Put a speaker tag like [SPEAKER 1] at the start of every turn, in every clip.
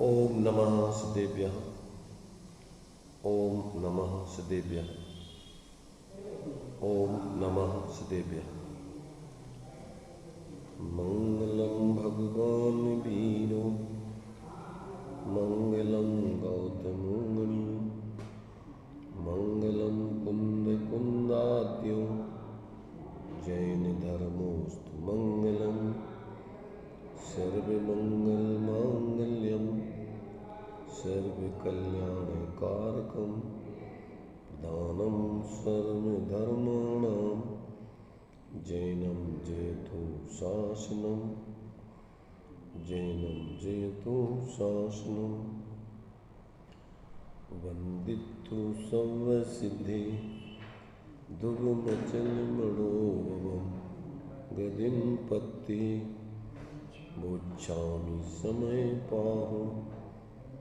[SPEAKER 1] ओम नमः सदेभ्यः। ओम नमः सदेभ्यः। ओम नमः सदेभ्यः। मंगलम भगवान वीरो मंगलम गौतम मुनि मंगलम कुंद कुंदाद्यो जैन धर्मोस्तु मंगलम सर्वमंगल मांगल्यम सर्वकल्याणकारकं दानं सर्वधर्माणां जैनं जयतु शासनं जैनं जयतु शासनं वन्दितु सर्वसिद्धि दुर्गमचलमणोभवं गदिं पत्ति मोक्षामि समय पाहु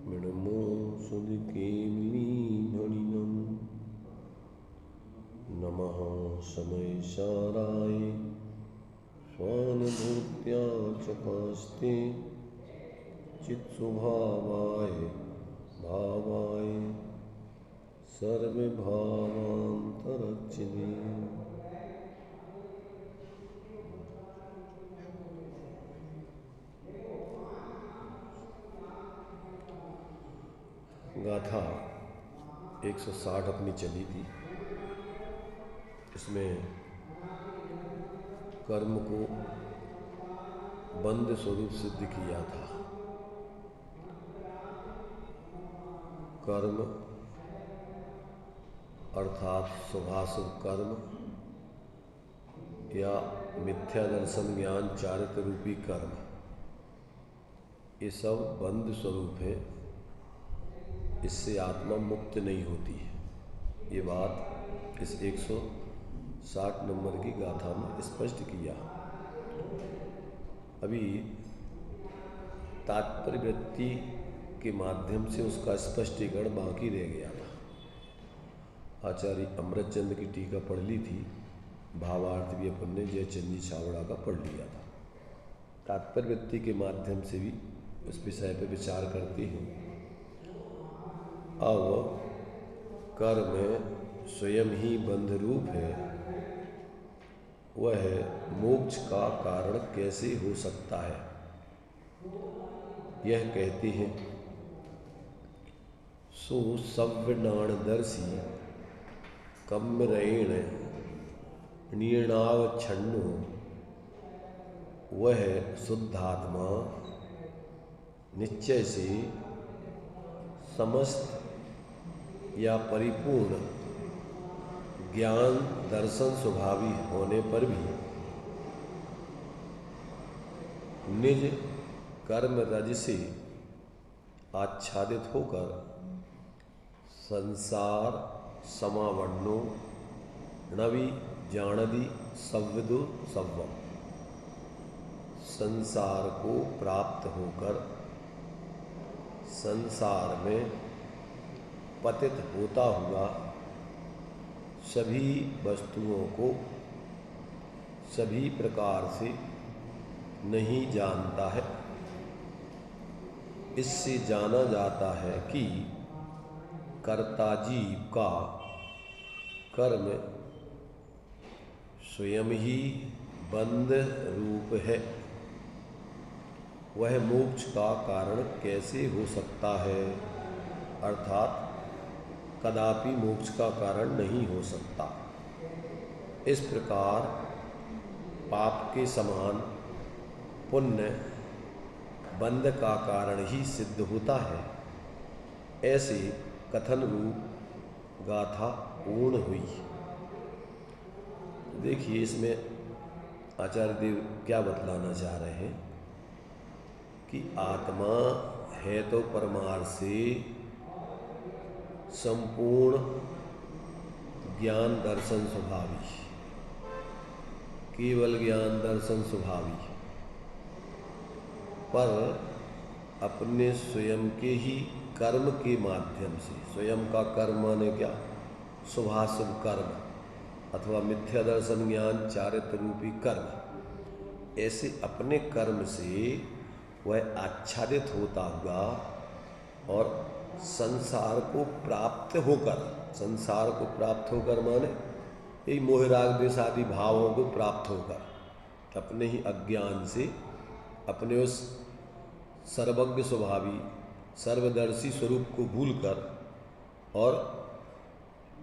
[SPEAKER 1] मृणमो सुदकेमिनीभणिनं नमः समय साराय स्वानुभूत्या चकास्ते चित्स्वभावाय भावाय सर्वभावान्तरक्षिणे गाथा 160 अपनी चली थी। इसमें कर्म को बंद स्वरूप सिद्ध किया था। कर्म अर्थात शुभाशुभ कर्म या मिथ्या दर्शन ज्ञान चारित्र रूपी कर्म, ये सब बंद स्वरूप है। इससे आत्मा मुक्त नहीं होती है। ये बात इस 160 नंबर की गाथा में स्पष्ट किया। अभी तात्पर्य वृत्ति के माध्यम से उसका स्पष्टीकरण बाकी रह गया था। आचार्य अमृतचंद की टीका पढ़ ली थी, भावार्थ भी अपन ने जयचंद जी छाबड़ा का पढ़ लिया था। तात्पर्य वृत्ति के माध्यम से भी उस विषय पर विचार करते हैं। अब कर्म स्वयं ही बंध रूप है, वह मोक्ष का कारण कैसे हो सकता है, यह कहते हैं। सो सव्यनाणदर्शी कम्यरेण नीर्णावच्छन्नो, वह शुद्धात्मा निश्चय से समस्त या परिपूर्ण ज्ञान दर्शन स्वभावी होने पर भी निज कर्म रज से आच्छादित होकर संसार समावन्नो नवि जानदि सव्विदु सव्वम, संसार को प्राप्त होकर संसार में पतित होता हुआ सभी वस्तुओं को सभी प्रकार से नहीं जानता है। इससे जाना जाता है कि कर्ता जीव का कर्म स्वयं ही बंध रूप है। वह मोक्ष का कारण कैसे हो सकता है, अर्थात कदापि मोक्ष का कारण नहीं हो सकता। इस प्रकार पाप के समान पुण्य बंध का कारण ही सिद्ध होता है। ऐसे कथन रूप गाथा पूर्ण हुई। देखिए इसमें आचार्य देव क्या बतलाना चाह रहे हैं कि आत्मा है तो परमार्थ से संपूर्ण ज्ञान दर्शन स्वभावी, केवल ज्ञान दर्शन स्वभावी, पर अपने स्वयं के ही कर्म के माध्यम से, स्वयं का कर्म माने क्या, शुभाशुभ कर्म अथवा मिथ्या दर्शन ज्ञान चारित्र रूपी कर्म, ऐसे अपने कर्म से वह आच्छादित होता हुआ और संसार को प्राप्त होकर, संसार को प्राप्त होकर माने यही मोह राग द्वेष आदि भावों को प्राप्त होकर, अपने ही अज्ञान से अपने उस सर्वज्ञ स्वभावी सर्वदर्शी स्वरूप को भूलकर और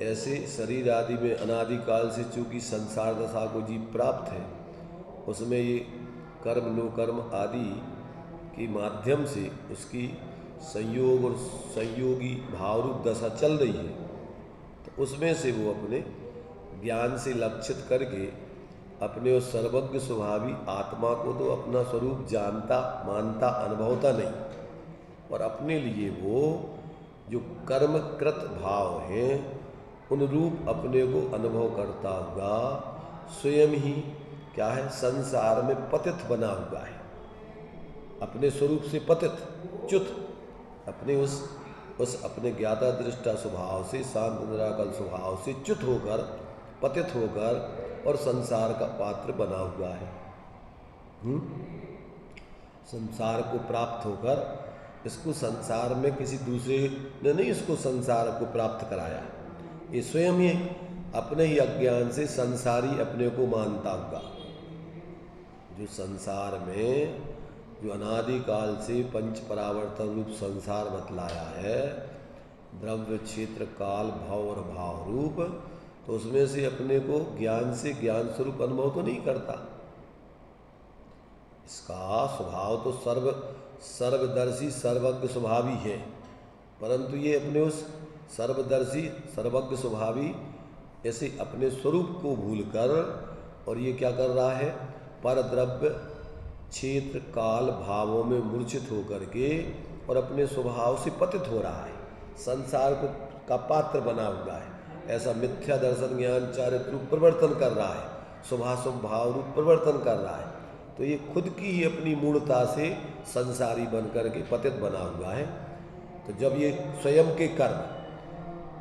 [SPEAKER 1] ऐसे शरीर आदि में अनादिकाल से चूँकि संसार दशा को जीव प्राप्त है, उसमें ये कर्म नो कर्म आदि के माध्यम से उसकी संयोग और संयोगी भावरूप दशा चल रही है, तो उसमें से वो अपने ज्ञान से लक्षित करके अपने उस सर्वज्ञ स्वभावी आत्मा को तो अपना स्वरूप जानता मानता अनुभवता नहीं, और अपने लिए वो जो कर्मकृत भाव हैं उन रूप अपने को अनुभव करता हुआ स्वयं ही क्या है, संसार में पतित बना हुआ है, अपने स्वरूप से पतित च्युत, अपने उस अपने ज्ञाता दृष्टा स्वभाव से शांत निराकल स्वभाव से च्युत होकर पतित होकर और संसार का पात्र बना हुआ है। संसार को प्राप्त होकर, इसको संसार में किसी दूसरे ने नहीं इसको संसार को प्राप्त कराया, ये स्वयं ही अपने ही अज्ञान से संसारी अपने को मानता हुआ, जो संसार में जो अनादिकाल से पंच परावर्तन रूप संसार बतलाया है, द्रव्य क्षेत्र काल भव और भाव रूप, तो उसमें से अपने को ज्ञान से ज्ञान स्वरूप अनुभव तो नहीं करता। इसका स्वभाव तो सर्वदर्शी सर्वज्ञ स्वभावी है, परंतु ये अपने उस सर्वदर्शी सर्वज्ञ स्वभावी ऐसे अपने स्वरूप को भूलकर और ये क्या कर रहा है, पर द्रव्य क्षेत्र काल भावों में मूर्छित होकर के और अपने स्वभाव से पतित हो रहा है, संसार को का पात्र बना हुआ है, ऐसा मिथ्या दर्शन ज्ञान चारित्र रूप परिवर्तन कर रहा है, शुभाशुभ भाव रूप परिवर्तन कर रहा है, तो ये खुद की ही अपनी मूढ़ता से संसारी बन करके पतित बना हुआ है। तो जब ये स्वयं के कर्म,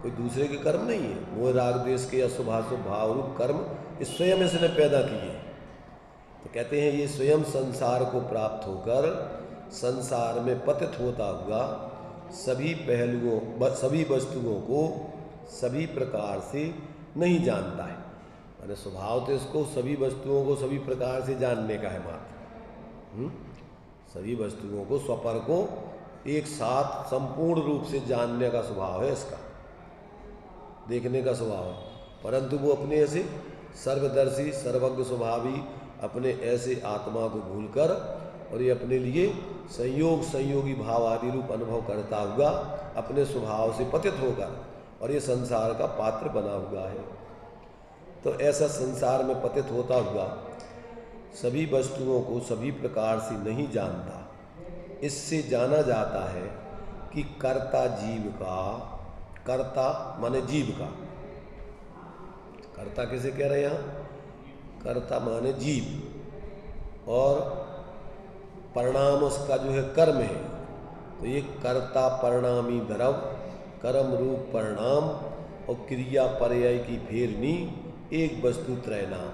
[SPEAKER 1] कोई दूसरे के कर्म नहीं है, मोह राग द्वेष के या शुभाशुभ भाव रूप कर्म इस स्वयं इसने पैदा किए, तो कहते हैं ये स्वयं संसार को प्राप्त होकर संसार में पतित होता हुआ सभी पहलुओं सभी वस्तुओं को सभी प्रकार से नहीं जानता है, मैंने स्वभाव तो इसको सभी वस्तुओं को सभी प्रकार से जानने का है मात्र, सभी वस्तुओं को स्वपर को एक साथ संपूर्ण रूप से जानने का स्वभाव है इसका, देखने का स्वभाव है, परंतु वो अपने ऐसे सर्वदर्शी सर्वज्ञ स्वभावी अपने ऐसे आत्मा को भूलकर और ये अपने लिए संयोगी भाव आदि रूप अनुभव करता हुआ अपने स्वभाव से पतित होकर और ये संसार का पात्र बना हुआ है। तो ऐसा संसार में पतित होता हुआ सभी वस्तुओं को सभी प्रकार से नहीं जानता, इससे जाना जाता है कि कर्ता जीव का, कर्ता माने जीव का, कर्ता किसे कह रहे हैं यहाँ, कर्ता माने जीव, और परिणाम उसका जो है कर्म है, तो ये कर्ता परिणामी द्रव कर्म रूप परिणाम और क्रिया पर्याय की फेरनी एक वस्तु त्रय नाम।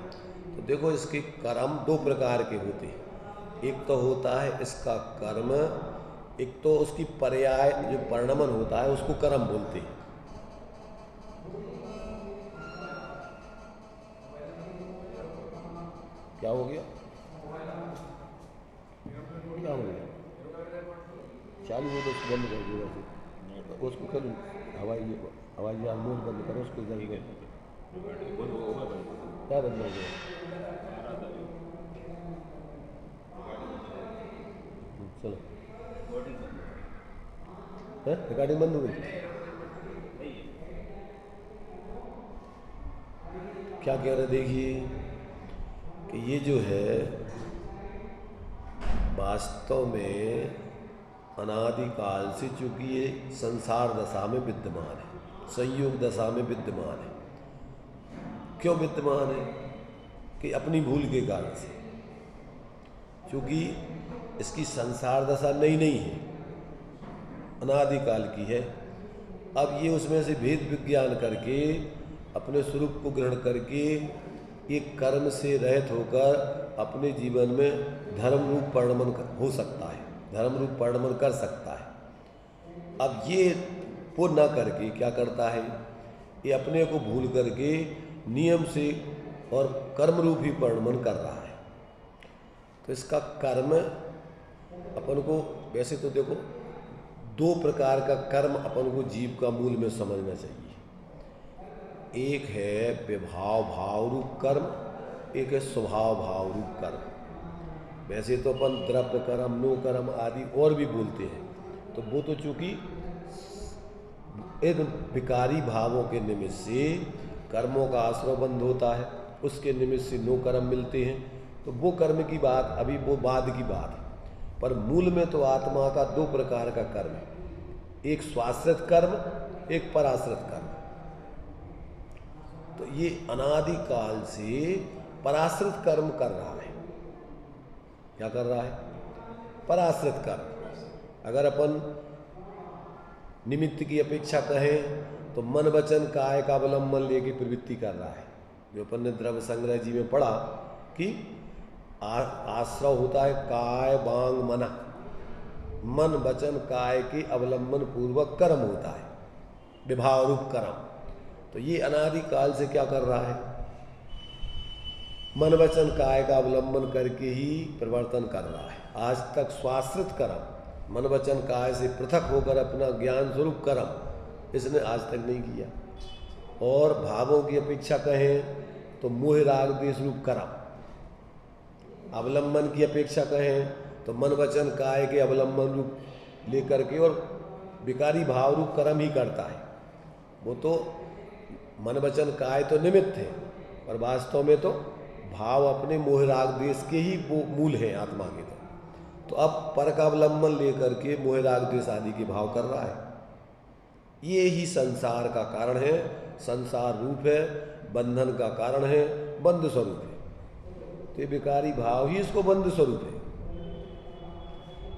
[SPEAKER 1] तो देखो इसके कर्म दो प्रकार के होते हैं, एक तो होता है इसका कर्म, एक तो उसकी पर्याय जो परिणमन होता है उसको कर्म बोलते हैं। क्या हो गया, क्या हो गया, चालू हो तो उसको बंद कर दो, वैसे उसको कर हवाई जहाज मोड बंद करो, उसको जल्दी क्या बंद हो गया, चलो रिकॉर्डिंग बंद हो गई। क्या कह रहे, देखिए कि ये जो है वास्तव में अनादिकाल से चूँकि ये संसार दशा में विद्यमान है, संयोग दशा में विद्यमान है। क्यों विद्यमान है कि अपनी भूल के कारण से, क्योंकि इसकी संसार दशा नई नहीं है, अनादिकाल की है। अब ये उसमें से भेद विज्ञान करके अपने स्वरूप को ग्रहण करके एक कर्म से रहित होकर अपने जीवन में धर्म रूप परिणमन हो सकता है, धर्म रूप परिणमन कर सकता है। अब ये वो न करके क्या करता है, ये अपने को भूल करके नियम से और कर्म रूपी परिणमन कर रहा है। तो इसका कर्म अपन को, वैसे तो देखो दो प्रकार का कर्म अपन को जीव का मूल में समझना चाहिए। एक है विभाव भाव रूप कर्म, एक है स्वभाव भाव रूप कर्म। वैसे तो अपन द्रव्य कर्म, नो कर्म आदि और भी बोलते हैं, तो वो तो चूंकि इन विकारी भावों के निमित्त से कर्मों का आश्रय बंद होता है, उसके निमित्त से नो कर्म मिलते हैं, तो वो कर्म की बात अभी वो बाद की बात है। पर मूल में तो आत्मा का दो प्रकार का कर्म है, एक स्वाश्रित कर्म, एक पराश्रित कर्म। तो ये अनादि काल से पराश्रित कर्म कर रहा है। क्या कर रहा है? पराश्रित कर्म। अगर अपन निमित्त की अपेक्षा कहें तो मन वचन काय का अवलंबन लेके प्रवृत्ति कर रहा है। जो अपन ने द्रव्य संग्रह जी में पढ़ा कि आश्रय होता है काय वांग मना, मन वचन काय के अवलंबन पूर्वक कर्म होता है, विभाव रूप कर्म। तो ये अनादि काल से क्या कर रहा है? मन वचन काय का अवलंबन करके ही परिवर्तन कर रहा है। आज तक स्वाश्रित कर्म, मन वचन काय से पृथक होकर अपना ज्ञान स्वरूप कर्म इसने आज तक नहीं किया। और भावों की अपेक्षा कहें तो मोह राग द्वेष रूप कर्म, अवलंबन की अपेक्षा कहें तो मन वचन काय के अवलंबन रूप लेकर के और विकारी भाव रूप कर्म ही करता है। वो तो मन वचन काय तो निमित्त है, पर वास्तव में तो भाव अपने मोह राग द्वेष के ही वो मूल हैं आत्मा के। तो अब पर का अवलंबन लेकर के मोह राग द्वेष आदि के भाव कर रहा है। ये ही संसार का कारण है, संसार रूप है, बंधन का कारण है, बंध स्वरूप है। तो ये विकारी भाव ही इसको बंध स्वरूप है।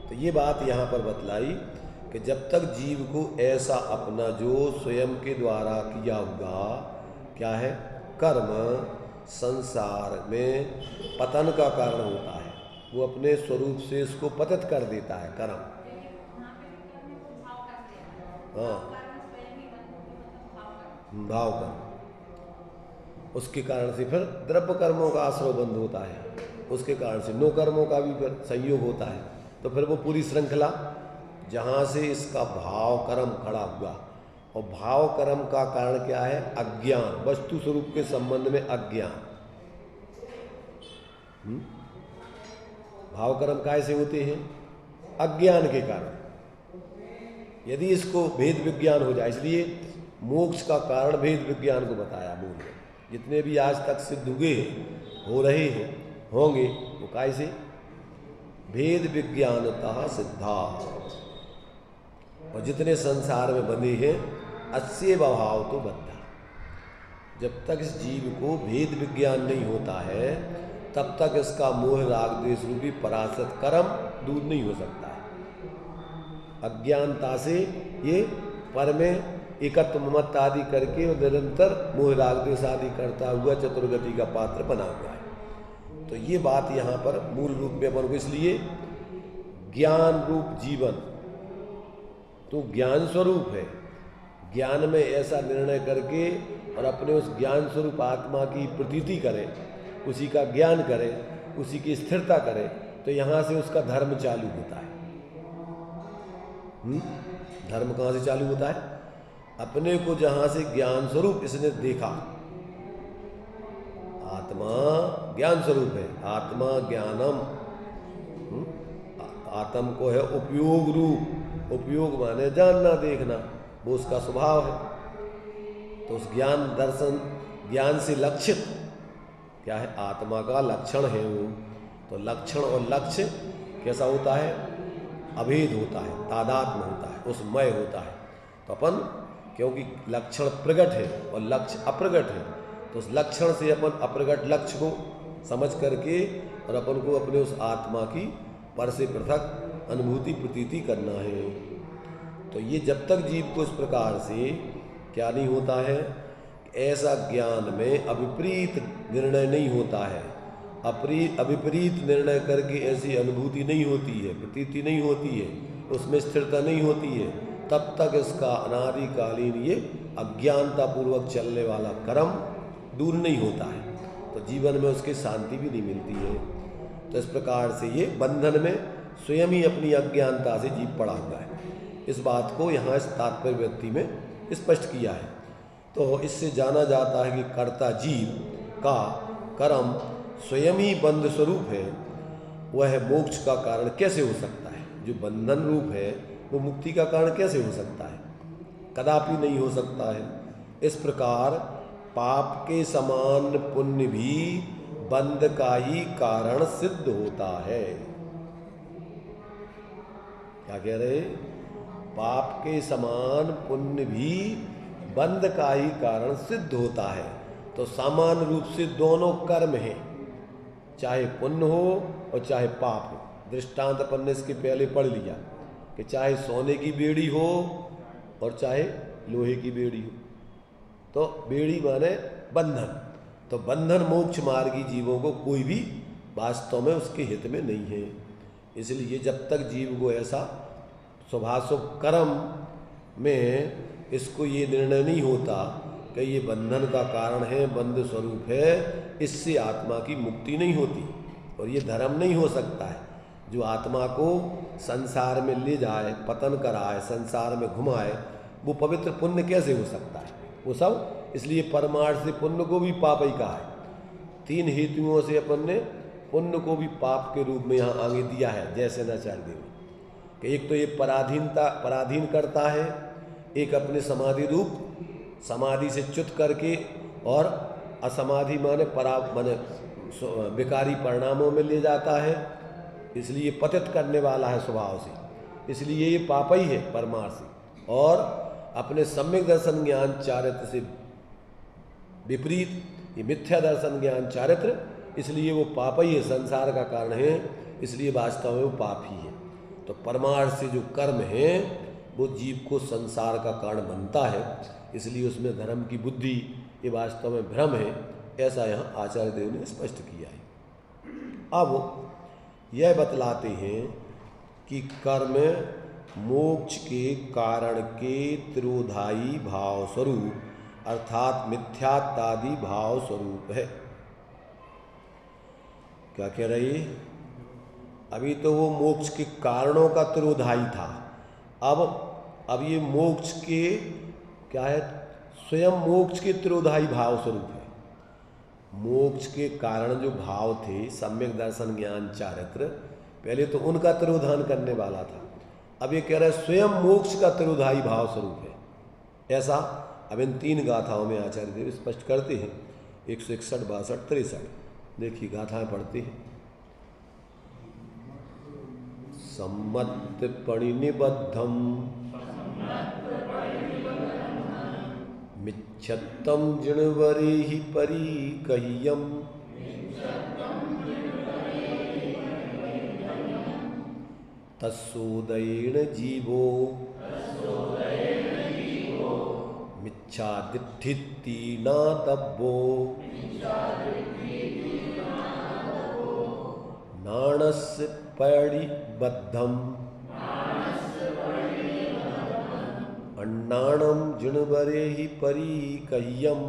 [SPEAKER 1] तो ये बात यहाँ पर बतलाई कि जब तक जीव को ऐसा अपना जो स्वयं के द्वारा किया हुआ क्या है कर्म संसार में पतन का कारण होता है, वो अपने स्वरूप से इसको पतित कर देता है कर्म। हाँ, भाव कर्म, उसके कारण से फिर द्रव्य कर्मों का आश्रय बंद होता है, उसके कारण से नो कर्मों का भी फिर संयोग होता है। तो फिर वो पूरी श्रृंखला जहाँ से इसका भाव कर्म खड़ा हुआ, और भाव कर्म का कारण क्या है? अज्ञान, वस्तु स्वरूप के संबंध में अज्ञान। भाव कर्म कैसे होते हैं? अज्ञान के कारण। यदि इसको भेद विज्ञान हो जाए, इसलिए मोक्ष का कारण भेद विज्ञान को बताया मूल में। जितने भी आज तक सिद्ध हुए हो रहे हैं होंगे वो कैसे? भेद विज्ञानतः सिद्धा। और जितने संसार में बंधे हैं अस्य भाव तो बद्धा। जब तक इस जीव को भेद विज्ञान नहीं होता है तब तक इसका मोह राग द्वेष रूपी पराश्रित कर्म दूर नहीं हो सकता है। अज्ञानता से ये पर में एकत्व ममत्व आदि करके और निरंतर मोह राग द्वेष आदि करता हुआ चतुर्गति का पात्र बना हुआ है। तो ये बात यहाँ पर मूल रूप में अपन को, इसलिए ज्ञान रूप जीवन तो ज्ञान स्वरूप है। ज्ञान में ऐसा निर्णय करके और अपने उस ज्ञान स्वरूप आत्मा की प्रतीति करें, उसी का ज्ञान करें, उसी की स्थिरता करें, तो यहाँ से उसका धर्म चालू होता है। धर्म कहाँ से चालू होता है? अपने को जहाँ से ज्ञान स्वरूप इसने देखा, आत्मा ज्ञान स्वरूप है, आत्मा ज्ञानम, आत्म को है उपयोग रूप, उपयोग माने जानना देखना, वो उसका स्वभाव है। तो उस ज्ञान दर्शन ज्ञान से लक्षित क्या है? आत्मा का लक्षण है वो। तो लक्षण और लक्ष्य कैसा होता है? अभेद होता है, तादात्म्य होता है, उसमय होता है। तो अपन क्योंकि लक्षण प्रकट है और लक्ष्य अप्रगट है, तो उस लक्षण से अपन अप्रगट लक्ष्य को समझ करके और अपन को अपने उस आत्मा की पर से पृथक अनुभूति प्रतीति करना है। तो ये जब तक जीव को इस प्रकार से क्या नहीं होता है, ऐसा ज्ञान में अविपरीत निर्णय नहीं होता है, अविपरीत निर्णय करके ऐसी अनुभूति नहीं होती है, प्रतीति नहीं होती है, उसमें स्थिरता नहीं होती है, तब तक इसका अनादिकालीन ये अज्ञानतापूर्वक चलने वाला कर्म दूर नहीं होता है, तो जीवन में उसकी शांति भी नहीं मिलती है। तो इस प्रकार से ये बंधन में स्वयं ही अपनी अज्ञानता से जीव पड़ा हुआ है। इस बात को यहाँ इस तात्पर्य व्यक्ति में स्पष्ट किया है। तो इससे जाना जाता है कि कर्ता जीव का कर्म स्वयं ही बंध स्वरूप है, वह मोक्ष का कारण कैसे हो सकता है? जो बंधन रूप है वो मुक्ति का कारण कैसे हो सकता है? कदापि नहीं हो सकता है। इस प्रकार पाप के समान पुण्य भी बंध का ही कारण सिद्ध होता है। क्या कह रहे? पाप के समान पुण्य भी बंध का ही कारण सिद्ध होता है। तो सामान्य रूप से दोनों कर्म हैं, चाहे पुण्य हो और चाहे पाप हो। दृष्टांत अपन ने इसके पहले पढ़ लिया कि चाहे सोने की बेड़ी हो और चाहे लोहे की बेड़ी हो। तो बेड़ी माने बंधन, तो बंधन मोक्ष मार्गी जीवों को कोई भी वास्तव में उसके हित में नहीं है। इसलिए जब तक जीव को ऐसा शुभाशुभ कर्म में इसको ये निर्णय नहीं होता कि ये बंधन का कारण है, बंध स्वरूप है, इससे आत्मा की मुक्ति नहीं होती और ये धर्म नहीं हो सकता है। जो आत्मा को संसार में ले जाए, पतन कराए, संसार में घुमाए, वो पवित्र पुण्य कैसे हो सकता है? वो सब इसलिए परमार्थ से पुण्य को भी पाप ही कहा है। 3 हेतुओं से अपन ने पुण्य को भी पाप के रूप में यहाँ आगे दिया है। जैसे नाचार्य देव कि एक तो ये पराधीन करता है, एक अपने समाधि रूप समाधि से च्युत करके और असमाधि माने विकारी परिणामों में ले जाता है, इसलिए पतित करने वाला है स्वभाव से, इसलिए ये पाप ही है परमार्थ से। और अपने सम्यक दर्शन ज्ञान चारित्र से विपरीत ये मिथ्या दर्शन ज्ञान चारित्र, इसलिए वो पाप ही है, संसार का कारण है, इसलिए वास्तव में वो पाप ही है। तो परमार्थ से जो कर्म है वो जीव को संसार का कारण बनता है, इसलिए उसमें धर्म की बुद्धि ये वास्तव में भ्रम है, ऐसा यहाँ आचार्य देव ने स्पष्ट किया है। अब यह बतलाते हैं कि कर्म मोक्ष के कारण के तिरोधायी भाव स्वरूप अर्थात मिथ्यात्वादि भाव स्वरूप है। क्या कह रही? अभी तो वो मोक्ष के कारणों का तिरोधायी था, अब ये मोक्ष के क्या है? स्वयं मोक्ष के तिरोधायी भाव स्वरूप है। मोक्ष के कारण जो भाव थे सम्यक दर्शन ज्ञान चारित्र, पहले तो उनका तिरोधान करने वाला था, अब ये कह रहा है स्वयं मोक्ष का तिरोधायी भाव स्वरूप है। ऐसा अब इन 3 गाथाओं में आचार्य देव स्पष्ट करते हैं। 161, 62, 63 देखिए गाथाएं पढ़ते हैं। सम्मत परिनिबद्धम मिच्छत्तम जिणवरेहि परिकह्यम तस्सोदयेन जीवो मिच्छादिठिति न दब्बो नाणस्य परिबद्धम अन्नाणं जिणवरेहि परिकह्यम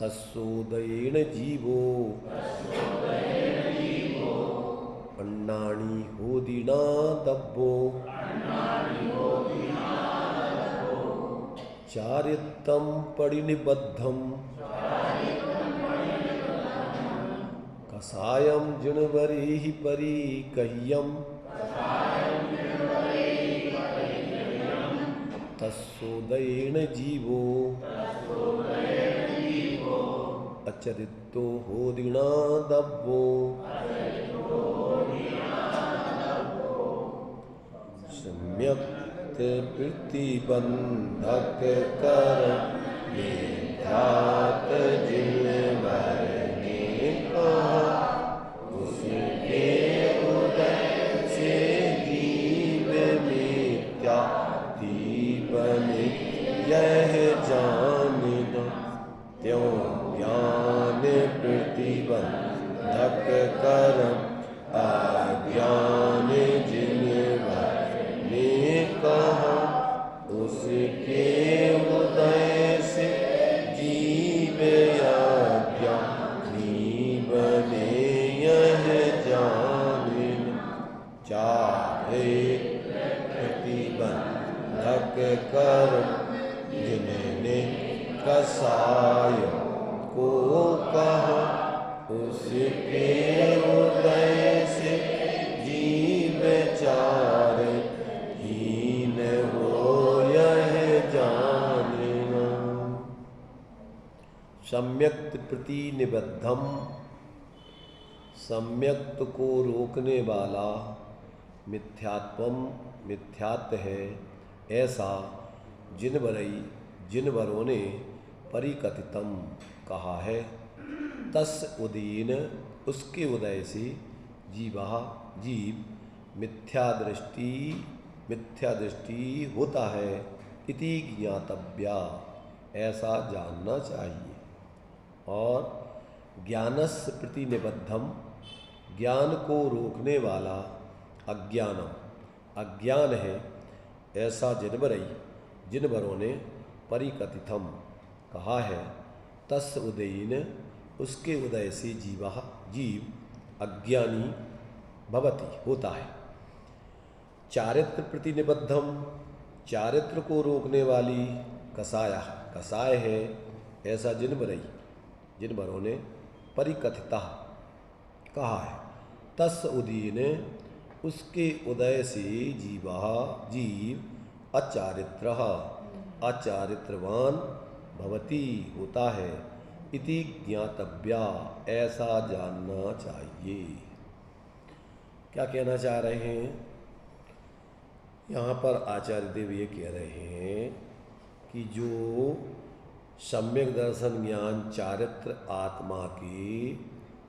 [SPEAKER 1] तस्सोदयेन जीवो अन्नानि होदिना दब्बो चारित्तं परिनिबद्धं कसायं जिणवरेहि परिकह्यम तस्सोदयेन जीवो अचरितो होदिना दब्बो सम्यक प्रतिबंधक कर मिथ्यात जिणवरने कहा उसके उदय से जीव मिथ्या बने यह जानना त्यों ज्ञान प्रतिबंधक कर्म अज्ञान कर जिनने कसाय को कहा, उसके उदय से जीव चार हीन हो यह जानना। सम्यक्त प्रतिनिबद्धम, सम्यक्त को रोकने वाला, मिथ्यात्वम मिथ्यात्व है ऐसा जिनवरों ने परिकथितम कहा है। तस् उदीन उसके उदय से जीव मिथ्या दृष्टि होता है। इति ज्ञातव्या ऐसा जानना चाहिए। और ज्ञानस्य प्रतिनिबद्धम ज्ञान को रोकने वाला अज्ञान है ऐसा जिनवरों ने परिकथितम कहा है। तस् उदयीन उसके उदय से जीव अज्ञानी भवति होता है। चारित्र प्रतिनिबद्धम चारित्र को रोकने वाली कसाय है ऐसा जिनवरों ने परिकथिता कहा है। तस् उदीन उसके उदय से जीव अचारित्रवान भवति होता है। इति ज्ञातव्या ऐसा जानना चाहिए। क्या कहना चाह रहे हैं यहाँ पर? आचार्य देव ये कह रहे हैं कि जो सम्यक दर्शन ज्ञान चारित्र आत्मा के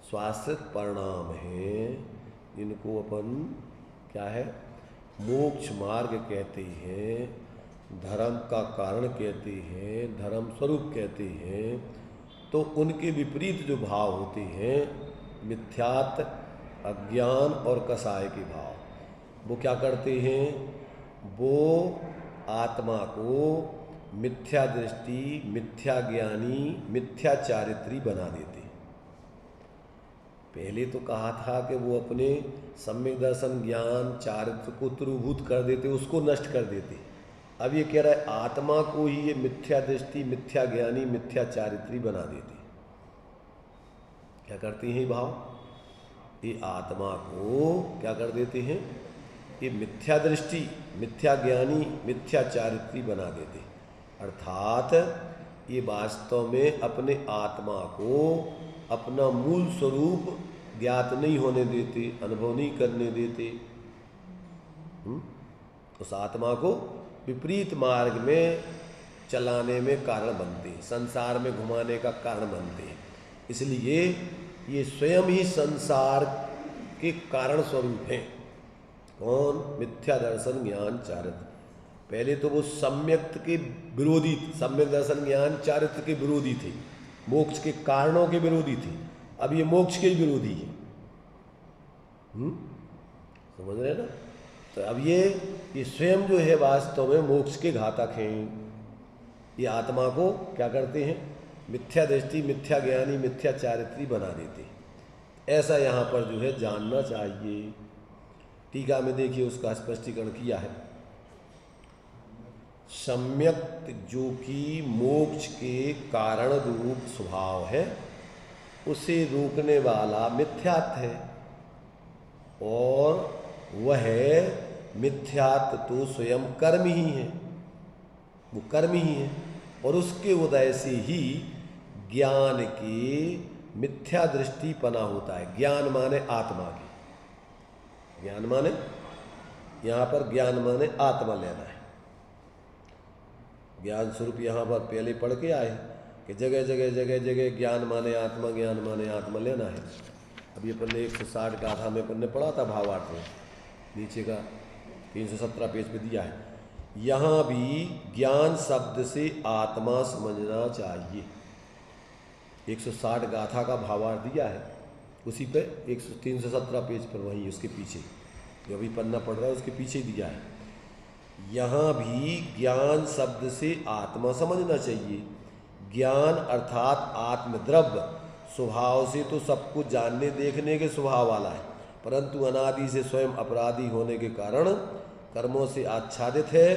[SPEAKER 1] स्वाश्रित परिणाम हैं, इनको अपन क्या है मोक्ष मार्ग कहते हैं, धर्म का कारण कहते हैं, धर्म स्वरूप कहते हैं। तो उनके विपरीत जो भाव होते हैं, मिथ्यात्व, अज्ञान और कसाय के भाव, वो क्या करते हैं? वो आत्मा को मिथ्या दृष्टि, मिथ्या ज्ञानी, मिथ्या चारित्री बना देते। पहले तो कहा था कि वो अपने सम्यक दर्शन ज्ञान चारित्र को त्रुभूत कर देते, उसको नष्ट कर देते। अब ये कह रहा है आत्मा को ही ये मिथ्या दृष्टि, मिथ्या ज्ञानी, मिथ्या चारित्री बना देते। क्या करते हैं भाव? ये आत्मा को क्या कर देते हैं? ये मिथ्या दृष्टि, मिथ्या ज्ञानी, मिथ्या चारित्री बना देते। अर्थात ये वास्तव में अपने आत्मा को अपना मूल स्वरूप ज्ञात नहीं होने देते, अनुभव नहीं करने देते। उस आत्मा को विपरीत मार्ग में चलाने में कारण बनते हैं, संसार में घुमाने का कारण बनते हैं। इसलिए ये स्वयं ही संसार के कारण स्वरूप हैं। कौन? मिथ्या दर्शन ज्ञान चारित्र। पहले तो वो सम्यक्त के विरोधी, सम्यक दर्शन ज्ञान चारित्र के विरोधी थे, मोक्ष के कारणों के विरोधी थे। अब ये मोक्ष के विरोधी है। समझ रहे ना? तो अब ये स्वयं जो है वास्तव में मोक्ष के घातक हैं। ये आत्मा को क्या करते हैं? मिथ्या दृष्टि, मिथ्या ज्ञानी, मिथ्या चारित्री बना देते। ऐसा यहाँ पर जो है जानना चाहिए। टीका में देखिए उसका स्पष्टीकरण किया है। सम्यक जो कि मोक्ष के कारण रूप स्वभाव है, उसे रोकने वाला मिथ्यात्व है। और वह मिथ्यात्व तो स्वयं कर्म ही है, वो कर्म ही है। और उसके उदय से ही ज्ञान की मिथ्या दृष्टि पना होता है। ज्ञान माने आत्मा की, ज्ञान माने यहाँ पर ज्ञान माने आत्मा लेना है। ज्ञान स्वरूप यहाँ पर पहले पढ़ के आए कि जगह जगह जगह जगह ज्ञान माने आत्मा, ज्ञान माने आत्मा लेना है। अब ये पन्ने 160 गाथा में पन्ने पढ़ा था भावार्थ में, नीचे का 317 पेज पे दिया है। यहाँ भी ज्ञान शब्द से आत्मा समझना चाहिए। 160 गाथा का भावार्थ दिया है, उसी पे 317 पेज पर, वहीं उसके पीछे जो अभी पन्ना पढ़ रहा है उसके पीछे दिया है। यहाँ भी ज्ञान शब्द से आत्मा समझना चाहिए। ज्ञान अर्थात आत्मद्रव्य स्वभाव से तो सब कुछ जानने देखने के स्वभाव वाला है, परंतु अनादि से स्वयं अपराधी होने के कारण कर्मों से आच्छादित है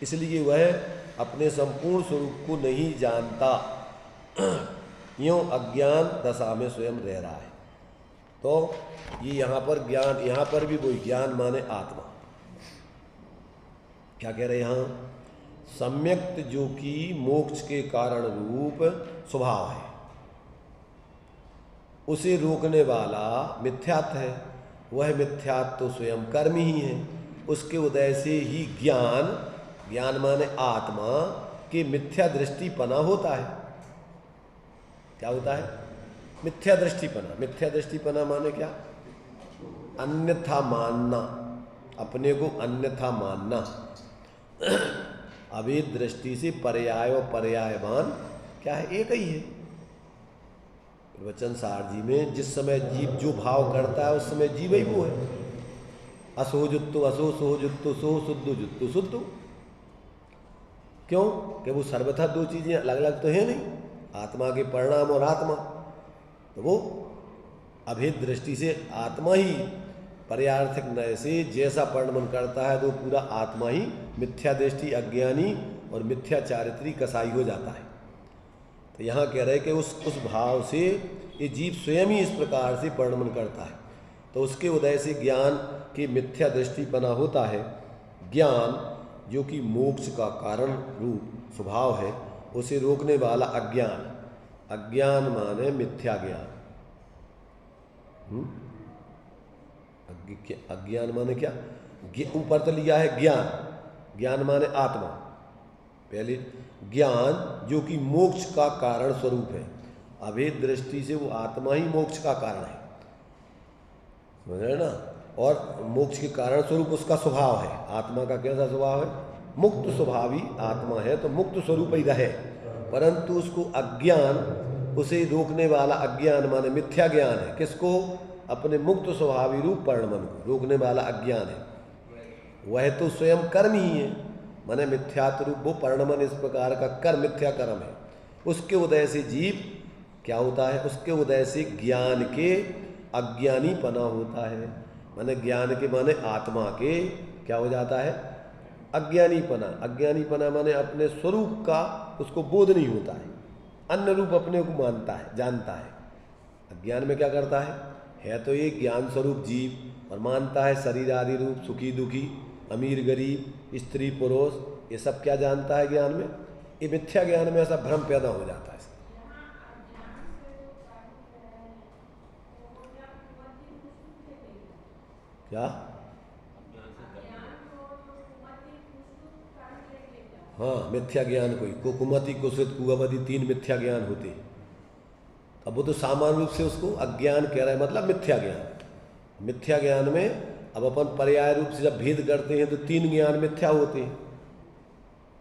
[SPEAKER 1] इसलिए वह अपने संपूर्ण स्वरूप को नहीं जानता, यूँ अज्ञान दशा में स्वयं रह रहा है। तो ये यहाँ पर ज्ञान, यहाँ पर भी वही ज्ञान माने आत्मा। क्या कह रहे हैं यहाँ? सम्यक्त जो कि मोक्ष के कारण रूप स्वभाव है, उसे रोकने वाला मिथ्यात्व है। वह मिथ्यात्व तो स्वयं कर्म ही है। उसके उदय से ही ज्ञान, ज्ञान माने आत्मा की मिथ्या दृष्टिपना होता है। क्या होता है? मिथ्या दृष्टिपना। मिथ्या दृष्टिपना माने क्या? अन्यथा मानना, अपने को अन्यथा मानना। अभेद दृष्टि से पर्याय और पर्यायवान क्या है? एक ही है। वचन सार जी में जिस समय जीव जो भाव करता है उस समय जीव ही वो है। असो जुत्तु असो, सो जुत्तु सो, शुद्धु जुत्तु शुद्धु। क्यों? कि वो सर्वथा दो चीजें अलग अलग तो है नहीं, आत्मा के परिणाम और आत्मा। तो वो अभेद दृष्टि से आत्मा ही पर्यार्थक नय से जैसा परिणमन करता है तो पूरा आत्मा ही मिथ्या दृष्टि, अज्ञानी और मिथ्या चारित्री कसाई हो जाता है। तो यहाँ कह रहे कि उस भाव से ये जीव स्वयं ही इस प्रकार से परिणमन करता है। तो उसके उदय से ज्ञान की मिथ्या दृष्टिपना होता है। ज्ञान जो कि मोक्ष का कारण रूप स्वभाव है, उसे रोकने वाला अज्ञान। अज्ञान माने मिथ्या ज्ञान। अज्ञान माने क्या? ऊपर तो लिया है ज्ञान, ज्ञान माने आत्मा। पहले ज्ञान जो कि मोक्ष का कारण स्वरूप है। अभेद दृष्टि से वो आत्मा ही मोक्ष का कारण है, समझ रहे ना? और मोक्ष के कारण स्वरूप उसका स्वभाव है। आत्मा का कैसा स्वभाव है? मुक्त स्वभावी आत्मा है, तो मुक्त स्वरूप ही रहे। परंतु उसको अज्ञान, उसे रोकने वाला अज्ञान माने मिथ्या ज्ञान है। किसको? अपने मुक्त स्वभावी रूप परिणमन को रोकने वाला अज्ञान है। वह तो स्वयं कर्म ही है, माने मिथ्यात्व रूप वो परिणमन इस प्रकार का कर्म मिथ्या कर्म है। उसके उदय से जीव क्या होता है? उसके उदय से ज्ञान के अज्ञानीपना होता है। माने ज्ञान के माने आत्मा के क्या हो जाता है? अज्ञानीपना। अज्ञानीपना माने अपने स्वरूप का उसको बोध नहीं होता है, अन्य रूप अपने को मानता है, जानता है। अज्ञान में क्या करता है तो ये ज्ञान स्वरूप जीव, और मानता है शरीर आदि रूप, सुखी दुखी, अमीर गरीब, स्त्री पुरुष, ये सब क्या जानता है ज्ञान में? ये मिथ्या ज्ञान में ऐसा भ्रम पैदा हो जाता है। क्या? हाँ, मिथ्या ज्ञान कोई कुमति कुसित कुअवधि 3 मिथ्या ज्ञान होते हैं। अब वो तो सामान्य रूप से उसको अज्ञान कह रहा है, मतलब मिथ्या ज्ञान। मिथ्या ज्ञान में अब अपन पर्याय रूप से जब भेद करते हैं तो 3 ज्ञान मिथ्या होते हैं।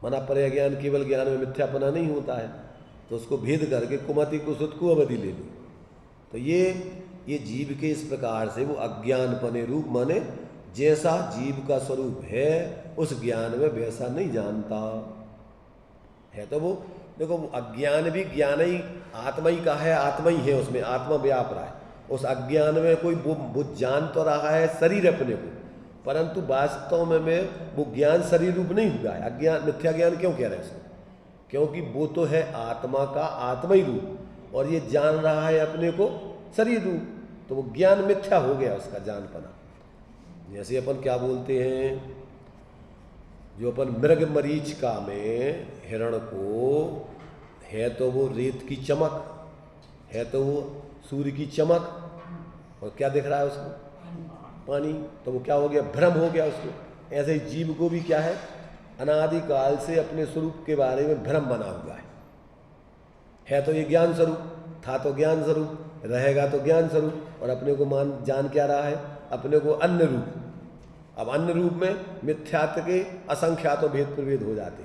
[SPEAKER 1] मना पर्याय ज्ञान केवल ज्ञान में मिथ्यापना नहीं होता है, तो उसको भेद करके कुमति कुसित कुअवधि ले लो। तो ये जीव के इस प्रकार से वो अज्ञानपने रूप माने जैसा जीव का स्वरूप है उस ज्ञान में वैसा नहीं जानता है। तो वो देखो, वो अज्ञान भी ज्ञान ही आत्मा ही का है, आत्मा ही है, उसमें आत्मा व्याप रहा है। उस अज्ञान में कोई वो जान तो रहा है शरीर अपने को, परंतु वास्तव में वो ज्ञान शरीर रूप नहीं हुआ है। अज्ञान मिथ्या ज्ञान क्यों कह रहे हैं इसको? क्योंकि वो तो है आत्मा का आत्मा ही रूप, और ये जान रहा है अपने को शरीर रूप, तो वो ज्ञान मिथ्या हो गया उसका जानपना। जैसे अपन क्या बोलते हैं, जो अपन मृग मरीचिका में हिरण को है तो वो रेत की चमक है, तो वो सूर्य की चमक, और क्या दिख रहा है उसको? पानी। तो वो क्या हो गया? भ्रम हो गया उसको। ऐसे ही जीव को भी क्या है? अनादिकाल से अपने स्वरूप के बारे में भ्रम बना हुआ है तो ये ज्ञान स्वरूप था, तो ज्ञान स्वरूप रहेगा, तो ज्ञान स्वरूप, और अपने को जान क्या रहा है? अपने को अन्य रूप। अब अन्य रूप में मिथ्यात्व के असंख्यातों भेद प्रभेद हो जाते।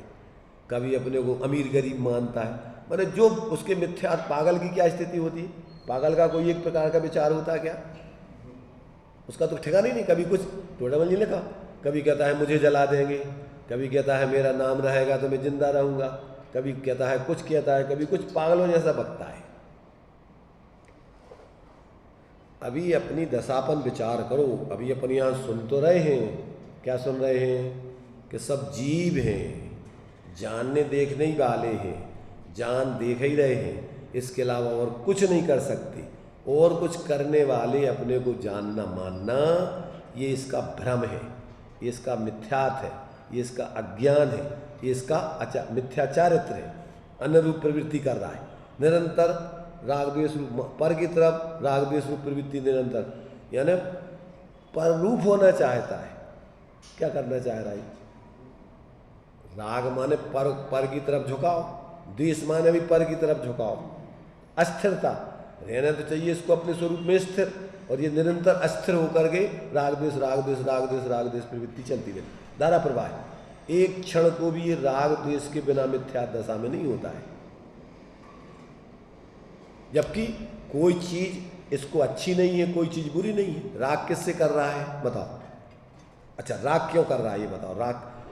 [SPEAKER 1] कभी अपने को अमीर गरीब मानता है, मैंने जो उसके मिथ्या। पागल की क्या स्थिति होती है? पागल का कोई एक प्रकार का विचार होता है क्या? उसका तो ठिकाना ही नहीं। कभी कुछ टोटावल नहीं लिखा, कभी कहता है मुझे जला देंगे, कभी कहता है मेरा नाम रहेगा तो मैं जिंदा रहूंगा, कभी कहता है कुछ, कहता है कभी कुछ, पागलों जैसा बकता है। अभी अपनी दशापन विचार करो। अभी अपन यहाँ सुन तो रहे हैं, क्या सुन रहे हैं? कि सब जीव हैं, जानने देखने ही वाले हैं, जान देख ही रहे हैं, इसके अलावा और कुछ नहीं कर सकते। और कुछ करने वाले अपने को जानना मानना, ये इसका भ्रम है, ये इसका मिथ्यात है, ये इसका अज्ञान है, ये इसका मिथ्याचारित्र है। अनुरूप प्रवृत्ति कर रहा है निरंतर, राग द्वेष रूप पर की तरफ राग द्वेष रूप प्रवृत्ति निरंतर, यानी पर रूप होना चाहता है। क्या करना चाह रहा है? राग माने पर की तरफ झुकाओ, द्वेष माने भी पर की तरफ झुकाओ। अस्थिरता रहना तो चाहिए इसको अपने स्वरूप में स्थिर, और ये निरंतर अस्थिर होकर के राग द्वेष राग द्वेष राग द्वेष राग द्वेष प्रवृत्ति चलती रहती, धारा प्रवाह है। एक क्षण को भी ये राग द्वेष के बिना मिथ्या दशा में नहीं होता है। जबकि कोई चीज इसको अच्छी नहीं है, कोई चीज बुरी नहीं है। राग किससे कर रहा है बताओ? अच्छा, राग क्यों कर रहा है ये बताओ?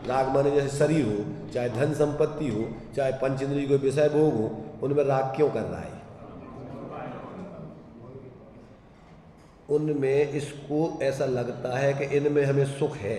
[SPEAKER 1] राग माने जैसे शरीर हो, चाहे धन संपत्ति हो, चाहे पंच इंद्रिय को विषय भोग हो, उनमें राग क्यों कर रहा है? उनमें इसको ऐसा लगता है कि इनमें हमें सुख है,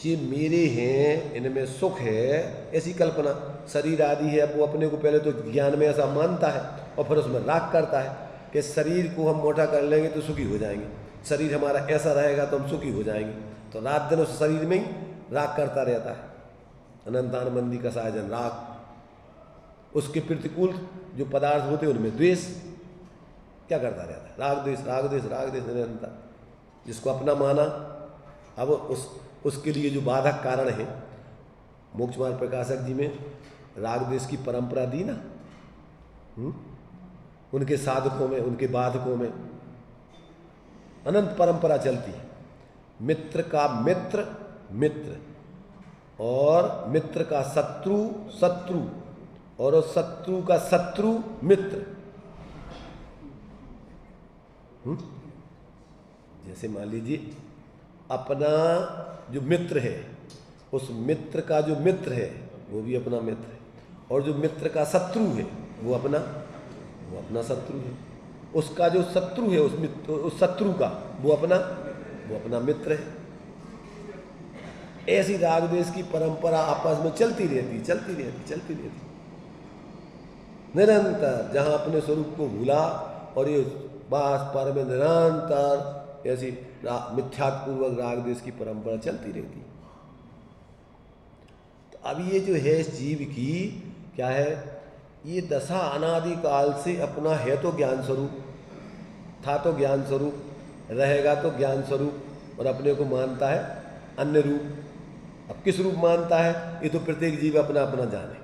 [SPEAKER 1] ये मेरे हैं, इनमें सुख है, ऐसी कल्पना। शरीर आदि है, अब वो अपने को पहले तो ज्ञान में ऐसा मानता है और फिर उसमें राग करता है कि शरीर को हम मोटा कर लेंगे तो सुखी हो जाएंगे, शरीर हमारा ऐसा रहेगा तो हम सुखी हो जाएंगे। तो रात दिन उस शरीर में ही राग करता रहता है। अनंतान मंदी का साजन राग, उसके प्रतिकूल जो पदार्थ होते हैं उनमें द्वेष क्या करता रहता है? राग द्वेष राग द्वेष राग द्वेष निरंतर, जिसको अपना माना। अब उसके लिए जो बाधक कारण है, मोक्ष मार्ग प्रकाशक जी में राग द्वेष की परंपरा दी ना, उनके साधकों में, उनके बाधकों में अनंत परंपरा चलती है। मित्र का मित्र मित्र, और मित्र का शत्रु शत्रु, और शत्रु का शत्रु मित्र। जैसे मान लीजिए अपना जो मित्र है, उस मित्र का जो मित्र है वो भी अपना मित्र है, और जो मित्र का शत्रु है वो अपना शत्रु है। उसका जो शत्रु है उस शत्रु का वो अपना मित्र है। ऐसी राग द्वेष की परंपरा आपस में चलती रहती निरंतर, जहां अपने स्वरूप को भूला और ये बास पर में निरंतर ऐसी मिथ्यात्पूर्वक राग द्वेष की परंपरा चलती रहती। तो अब ये जो है इस जीव की क्या है, ये दशा अनादि काल से अपना है तो ज्ञान स्वरूप, था तो ज्ञान स्वरूप, रहेगा तो ज्ञान स्वरूप, और अपने को मानता है अन्य रूप। अब किस रूप मानता है ये तो प्रत्येक जीव अपना अपना जाने,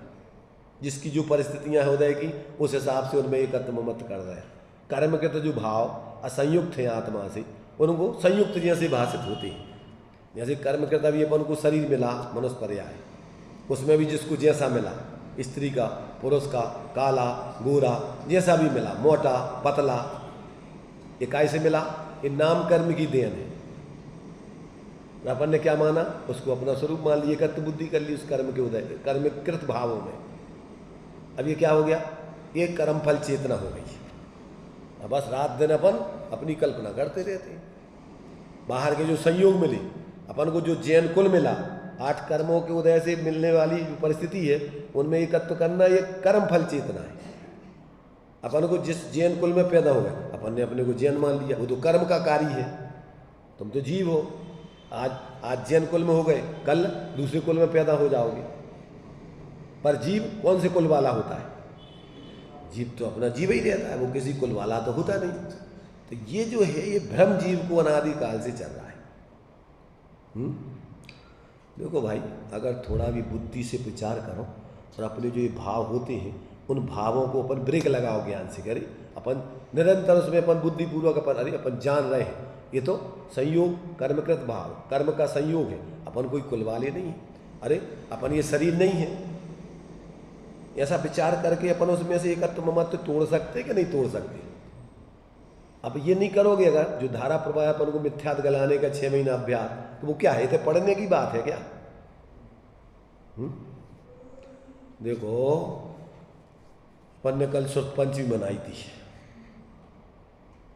[SPEAKER 1] जिसकी जो परिस्थितियां हैं उदय की, उस हिसाब से उनमें एकत्व मत कर रहे हैं। कर्म के तो जो भाव असंयुक्त हैं आत्मा से, उनको संयुक्त जैसे भाषित होते हैं। जैसे कर्म करता भी अपन को शरीर मिला, मनुष्य पर्याय, उसमें भी जिसको जैसा मिला, स्त्री का, पुरुष का, काला गोरा, जैसा भी मिला, मोटा पतला, ये कैसे मिला? ये नाम कर्म की देन है। अपन ने क्या माना? उसको अपना स्वरूप मान लिया, एकत्व बुद्धि कर ली उस कर्म के उदय, कर्मकृत भावों में। अब ये क्या हो गया? ये कर्म फल चेतना हो गई। अब बस रात दिन अपन अपनी कल्पना करते रहते हैं। बाहर के जो संयोग मिले, अपन को जो जैन कुल मिला, 8 कर्मों के उदय से मिलने वाली जो परिस्थिति है, उनमें एकत्व करना ये कर्म फल चेतना है। अपन को जिस जैन कुल में पैदा हो गए, अपन ने अपने को जैन मान लिया, वो तो कर्म का कार्य है। तुम तो जीव हो, आज जैन कुल में हो गए, कल दूसरे कुल में पैदा हो जाओगे। पर जीव कौन से कुल वाला होता है? जीव तो अपना जीव ही रहता है, वो किसी कुल वाला तो होता नहीं। तो ये जो है ये भ्रम जीव को अनादि काल से चल रहा है। देखो भाई, अगर थोड़ा भी बुद्धि से विचार करो और अपने जो ये भाव होते हैं, उन भावों को अपन ब्रेक लगाओ ज्ञान से। करे अपन निरंतर उसमें अपन बुद्धिपूर्वक अपन जान रहे हैं, ये तो संयोग कर्मकृत भाव, कर्म का संयोग है, अपन कोई कुल वाले नहीं है। अरे अपन ये शरीर नहीं है, ऐसा विचार करके अपन उसमें से एकत्व ममत्व तोड़ सकते कि नहीं तोड़ सकते? अब ये नहीं करोगे, अगर जो धारा प्रवाह अपन को मिथ्यात गलाने का 6 महीना अभ्यास, तो वो क्या है? तो पढ़ने की बात है क्या? देखो, अपन ने कल शुद्ध पंचमी मनाई थी।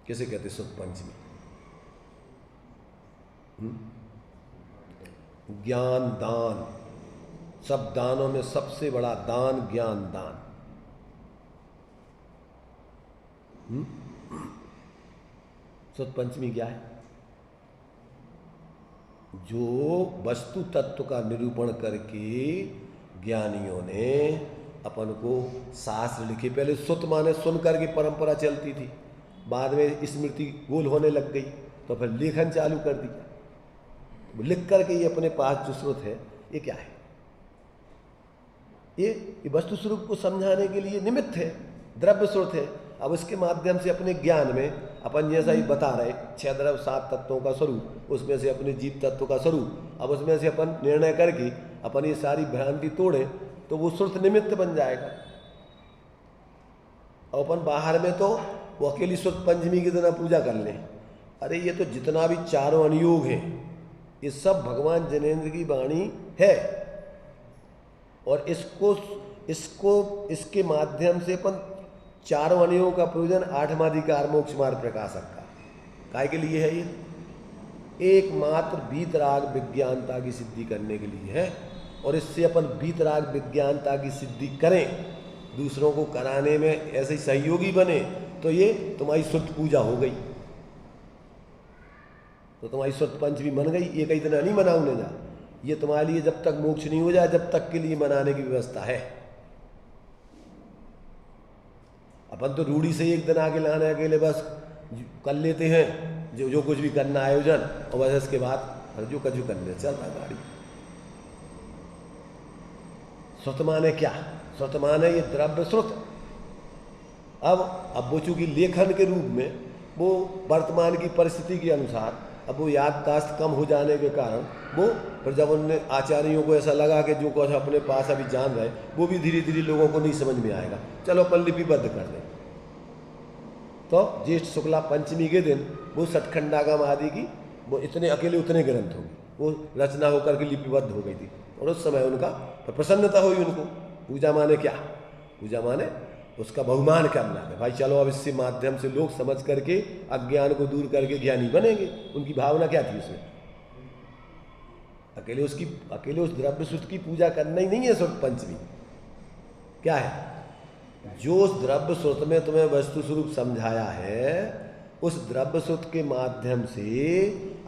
[SPEAKER 1] किसे कहते शुद्ध पंचमी? ज्ञान दान, सब दानों में सबसे बड़ा दान ज्ञान दान। सुत पंचमी क्या है? जो वस्तु तत्व का निरूपण करके ज्ञानियों ने अपन को शास्त्र लिखे। पहले सुत माने सुन करके परंपरा चलती थी, बाद में स्मृति गोल होने लग गई तो फिर लेखन चालू कर दिया। लिख करके ये अपने पास जो स्रोत है ये क्या है? ये वस्तु स्वरूप को समझाने के लिए निमित्त है, द्रव्य स्रोत है। अब इसके माध्यम से अपने ज्ञान में अपन जैसा ही बता रहे 6 द्रव्य 7 तत्वों का स्वरूप, उसमें से अपने जीव तत्व का स्वरूप, अब उसमें से अपन निर्णय करके अपन ये सारी भ्रांति तोड़े तो वो स्रोत निमित्त बन जाएगा। और अपन बाहर में तो वो अकेली स्रोत पंचमी की तरह पूजा कर लें। अरे ये तो जितना भी चारों अनुयोग है ये सब भगवान जनेन्द्र की वाणी है, और इसके माध्यम से अपन चारों अनुयोगों का प्रयोजन 8वां अधिकार मोक्ष मार्ग प्रकाशक का काय के लिए है? ये एकमात्र वीतराग विज्ञानता की सिद्धि करने के लिए है। और इससे अपन वीतराग विज्ञानता की सिद्धि करें, दूसरों को कराने में ऐसे सहयोगी बने, तो ये तुम्हारी सुत पूजा हो गई, तो तुम्हारी सुत पंचमी बन गई। ये कई दिन नहीं मनाऊने जा, ये तुम्हारे लिए जब तक मोक्ष नहीं हो जाए जब तक के लिए मनाने की व्यवस्था है। अपन तो रूढ़ी से एक दिन आगे लाने अकेले बस कर लेते हैं जो कुछ भी करना आयोजन, और बस इसके बाद जो कजू करने चल रहा गाड़ी। श्रुत माने क्या? श्रुत माने ये द्रव्य श्रुत। अब वो चूंकि लेखन के रूप में वो वर्तमान की परिस्थिति के अनुसार अब वो याददाश्त कम हो जाने के कारण वो फिर जब उनने आचार्यों को ऐसा लगा कि जो कुछ अपने पास अभी जान रहे वो भी धीरे धीरे लोगों को नहीं समझ में आएगा, चलो अपन लिपिबद्ध कर दें। तो ज्येष्ठ शुक्ला पंचमी के दिन वो सतखंडागम आदि की वो इतने अकेले उतने ग्रंथ होंगे, वो रचना होकर के लिपिबद्ध हो गई थी। और उस समय उनका प्रसन्नता हुई उनको। पूजा माने क्या? पूजा माने उसका बहुमान करना है। भाई चलो अब इससे माध्यम से लोग समझ करके अज्ञान को दूर करके ज्ञानी बनेंगे। उनकी भावना क्या थी उसमें? अकेले उस द्रव्य सुत की पूजा करना ही नहीं है सुत पंचमी। क्या है? जो उस द्रव्य सुत में तुम्हें वस्तु स्वरूप समझाया है, उस द्रव्य सुत के माध्यम से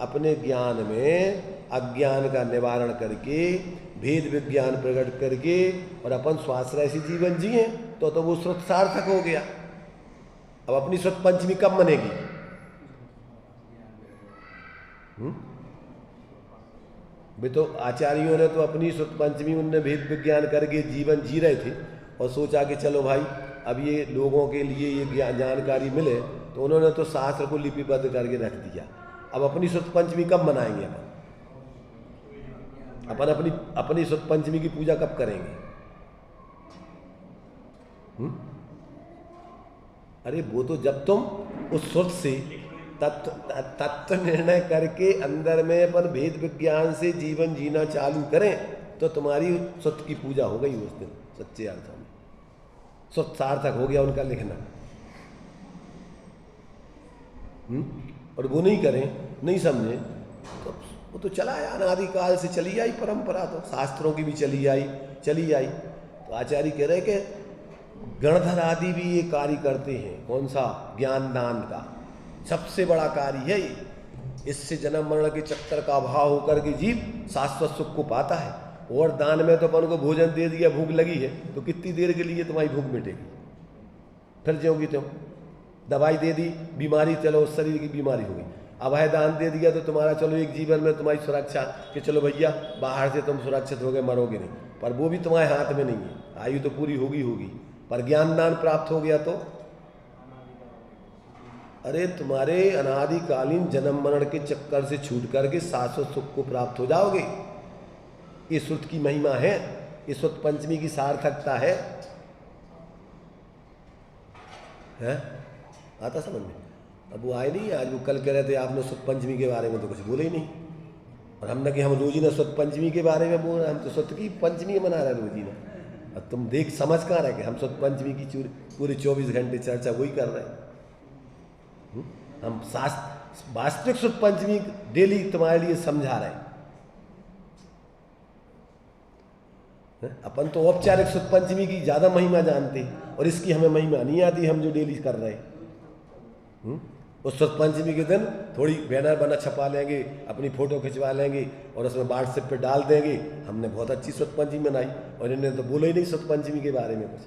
[SPEAKER 1] अपने ज्ञान में अज्ञान का निवारण करके भेद विज्ञान प्रकट करके और अपन स्वाश्रय से जीवन जिए तो वो श्रुत सार्थक हो गया। अब अपनी श्रुत पंचमी कब मनेगी? वे तो आचार्यों ने तो अपनी श्रुत पंचमी उनने भेद विज्ञान करके जीवन जी रहे थे और सोचा कि चलो भाई अब ये लोगों के लिए ये जानकारी मिले, तो उन्होंने तो शास्त्र को लिपिबद्ध करके रख दिया। अब अपनी श्रुत पंचमी कब मनाएंगे? अपन अपनी श्रुत पंचमी की पूजा कब करेंगे? अरे वो तो जब तुम उस श्रुत से तत्व निर्णय करके अंदर में अपन भेद विज्ञान से जीवन जीना चालू करें तो तुम्हारी श्रुत की पूजा हो गई उस दिन सच्चे अर्थों में। श्रुत सार्थक हो गया उनका लिखना। और वो नहीं करें, नहीं समझे तो वो तो चला है, अनादिकाल से चली आई परंपरा, तो शास्त्रों की भी चली आई। तो आचार्य कह रहे कि गणधर आदि भी ये कार्य करते हैं। कौन सा? ज्ञान दान का सबसे बड़ा कार्य है ये। इससे जन्म मरण के चक्कर का अभाव होकर के जीव शाश्वत सुख को पाता है। और दान में तो अपन को भोजन दे दिया, भूख लगी है तो कितनी देर के लिए तुम्हारी भूख मिटेगी? फिर जाओगी तुम। दवाई दे दी, बीमारी, चलो उस शरीर की बीमारी होगी। अभय दान दे दिया तो तुम्हारा चलो एक जीवन में तुम्हारी सुरक्षा कि चलो भैया बाहर से तुम सुरक्षित हो गए, मरोगे नहीं। पर वो भी तुम्हारे हाथ में नहीं है, आयु तो पूरी होगी। पर ज्ञान दान प्राप्त हो गया तो अरे तुम्हारे अनादिकालीन जन्म मरण के चक्कर से छूट करके शाश्वत सुख को प्राप्त हो जाओगे। ये श्रुत की महिमा है, ये श्रुत पंचमी की सार्थकता है। आता समझ में? अब वो आए नहीं, आज वो कल कह रहे थे आपने श्रुत पंचमी के बारे में तो कुछ बोले ही नहीं। और हमने कि हम रोजीना श्रुत पंचमी के बारे में बोल रहे हैं, हम तो श्रुत की पंचमी मना रहे हैं रोजीना। अब तुम देख समझ कहाँ रहे कि हम श्रुत पंचमी की पूरे 24 घंटे चर्चा वही कर रहे हैं। हम वास्तविक शुद्ध पंचमी डेली तुम्हारे लिए समझा रहे हैं। अपन तो औपचारिक शुद्ध पंचमी की ज़्यादा महिमा जानते हैं और इसकी हमें महिमा नहीं आती, हम जो डेली कर रहे हैं। उस शुद्ध पंचमी के दिन थोड़ी बैनर बना छपा लेंगे, अपनी फ़ोटो खिंचवा लेंगे और उसमें व्हाट्सएप पे डाल देंगे, हमने बहुत अच्छी शुद्ध पंचमी मनाई, और इन्हें तो बोला ही नहीं शुद्ध पंचमी के बारे में कुछ।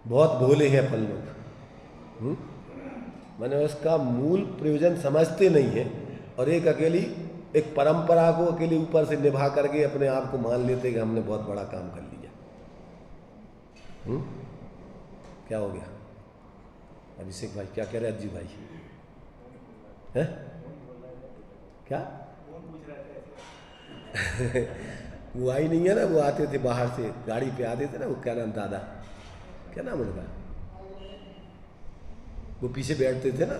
[SPEAKER 1] बहुत भोले हैं अपन लोग। मैंने उसका मूल प्रयोजन समझते नहीं है और एक परंपरा को अकेले ऊपर से निभा करके अपने आप को मान लेते कि हमने बहुत बड़ा काम कर लिया। क्या हो गया अभिषेक भाई? क्या कह रहे अज्जू भाई? हैं क्या? वो आई नहीं है ना, वो आते थे बाहर से, गाड़ी पे आते थे ना, वो क्या नाम, दादा क्या नाम उनका, वो पीछे बैठते थे ना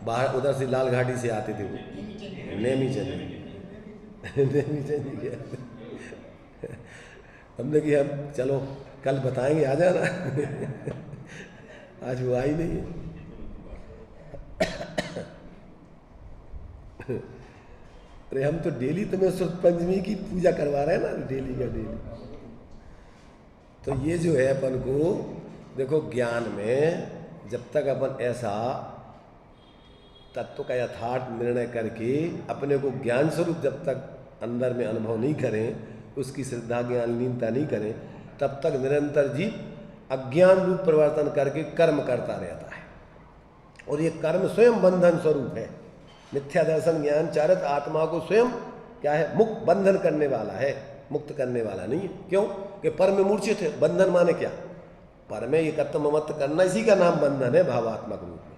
[SPEAKER 1] बाहर, उधर से लाल घाटी से आते थे, वो नेमी चंदी हमने कि हम चलो कल बताएंगे, आ जाना। आज वो आई नहीं है। अरे हम तो डेली तुम्हें शुद्ध पंचमी की पूजा करवा रहे हैं ना, डेली का डेली। तो ये जो है अपन को देखो, ज्ञान में जब तक अपन ऐसा तत्व का यथार्थ निर्णय करके अपने को ज्ञान स्वरूप जब तक अंदर में अनुभव नहीं करें, उसकी श्रद्धा ज्ञान लीनता नहीं करें, तब तक निरंतर जीव अज्ञान रूप परिवर्तन करके कर्म करता रहता है। और ये कर्म स्वयं बंधन स्वरूप है। मिथ्या दर्शन ज्ञान चारित आत्मा को स्वयं क्या है, मुक्त बंधन करने वाला है, मुक्त करने वाला नहीं है। क्यों? कि पर में मूर्छित है। बंधन माने क्या? पर में एकत्व ममत्व करना, इसी का नाम बंधन है। भावात्मक रूप में